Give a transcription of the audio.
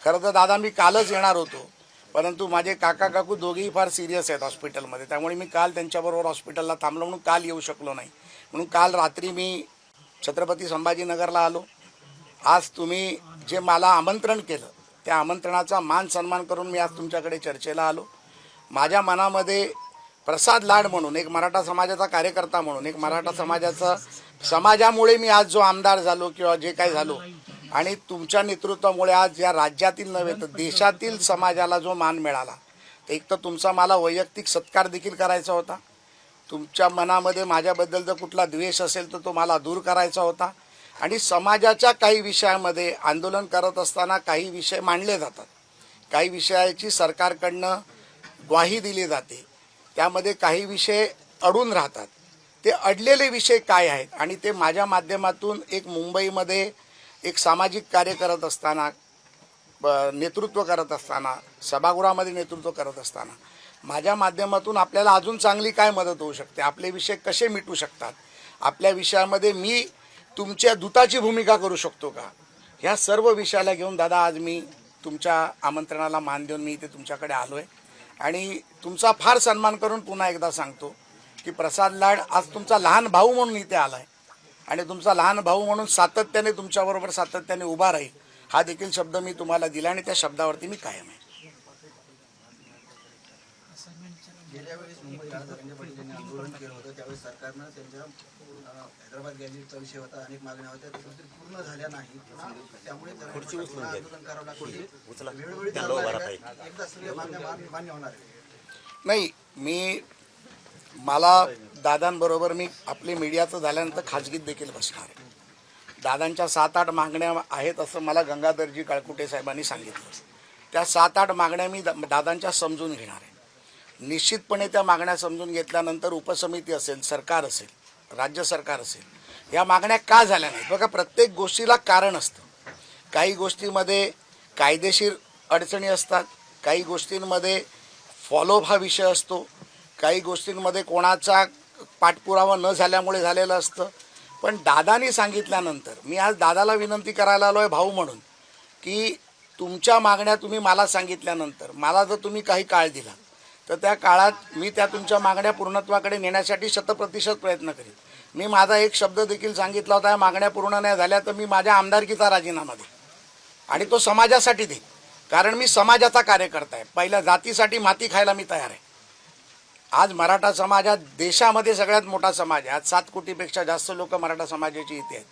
खरं तर दादा मी कालच येणार होतो, परंतु माझे काका काकू दोघेही फार सिरियस आहेत हॉस्पिटलमध्ये, त्यामुळे मी काल त्यांच्याबरोबर हॉस्पिटलला थांबलो म्हणून काल येऊ शकलो नाही. म्हणून काल रात्री मी छत्रपती संभाजीनगरला आलो. आज तुम्ही जे मला आमंत्रण केलं त्या आमंत्रणाचा मान सन्मान करून मी आज तुमच्याकडे चर्चेला आलो. माझ्या मनामध्ये प्रसाद लाड म्हणून एक मराठा समाजाचा कार्यकर्ता म्हणून एक मराठा समाजामुळे मी आज जो आमदार झालो किंवा जे काही झालो आणि तुमच्या नेतृत्वामुळे आज या राज्यातील नव्हे तर देशातील समाजाला जो मान मिळाला, एक तर तुमचा मला वैयक्तिक सत्कार देखील करायचा होता. तुमच्या मनामध्ये माझ्याबद्दल जर कुठला द्वेष असेल तर तो मला दूर करायचा होता. आणि समाजाच्या काही विषयामध्ये आंदोलन करत असताना काही विषय मांडले जातात, काही विषयाची सरकारकडनं ग्वाही दिली जाते, त्यामध्ये काही विषय अडून राहतात. ते अडलेले विषय काय आहेत आणि ते माझ्या माध्यमातून एक मुंबईमध्ये एक सामाजिक कार्य करत असताना, नेतृत्व करत असताना, सभागृहामध्ये नेतृत्व करत असताना माझ्या माध्यमातून आपल्याला अजून चांगली काय मदत होऊ शकते, आपले विषय कसे मिटू शकतात, आपल्या विषयामध्ये मी तुमच्या दूताची भूमिका करू शकतो का, ह्या सर्व विषयाला घेऊन दादा आज मी तुमच्या आमंत्रणाला मान देऊन मी इथे तुमच्याकडे आलो आहे. आणि तुमचा फार सन्मान करून पुन्हा एकदा सांगतो की प्रसाद लाड आज तुमचा लहान भाऊ म्हणून इथे आला आहे आणि तुमचा लहान भाऊ म्हणून सातत्याने तुमच्याबरोबर सातत्याने उभा राहील हा देखील शब्द मी तुम्हाला दिला आणि त्या शब्दावरती मी कायम आहे. गेल्या वेळेस मुंबई राजधानी पाटील यांनी आंदोलन केलं होतं, त्यावेळेस सरकारनं त्यांच्या हैदराबाद गॅजेटचा विषय होता, अनेक मागण्या होत्या, त्या पूर्ण झाल्या नाही. त्यामुळे आंदोलन करावं लागतं. वेळोवेळी एकदा सगळ्या मागण्या मान्य होणार आहे. नाही, मला दादांबरोबर मी आपली मीडियाचं झाल्यानंतर खाजगीत देखील बसणार आहे. दादांच्या 7-8 मागण्या आहेत असं मला गंगाधरजी काळकुटे साहेबांनी सांगितलं. त्या 7-8 मागण्या मी दादांच्या समजून घेणार आहे. निश्चितपणे त्या मागण्या समजून घेतल्यानंतर उपसमिती असेल, सरकार असेल, राज्य सरकार असेल, या मागण्या का झाल्या नाहीत. बघा, प्रत्येक गोष्टीला कारण असतं. काही गोष्टीमध्ये कायदेशीर अडचणी असतात, काही गोष्टींमध्ये फॉलोअप हा विषय असतो, काही गोष्टींमध्ये कोणाचा पाठपुरावा न झाल्यामुळे झालेलं असतं. पण दादानी सांगितल्यानंतर मी आज दादाला विनंती करायला आलो आहे भाऊ म्हणून की तुमच्या मागण्या तुम्ही मला सांगितल्यानंतर मला जर तुम्ही काही काळ दिला तर त्या काळात मी त्या तुमच्या मागण्या पूर्णत्वाकडे नेण्यासाठी 100% प्रयत्न करेन. मी माझा एक शब्द देखील सांगितला होता, या मागण्या पूर्ण नाही झाल्या तर मी माझ्या आमदारकीचा राजीनामा देईन आणि तो समाजासाठी देईन. कारण मी समाजाचा कार्यकर्ता आहे. पहिल्या जातीसाठी माती खायला मी तयार आहे. आज मराठा समाज हा देशामध्ये सगळ्यात मोठा समाज आहे. आज 7 कोटीपेक्षा जास्त लोक मराठा समाजाचे इथे आहेत.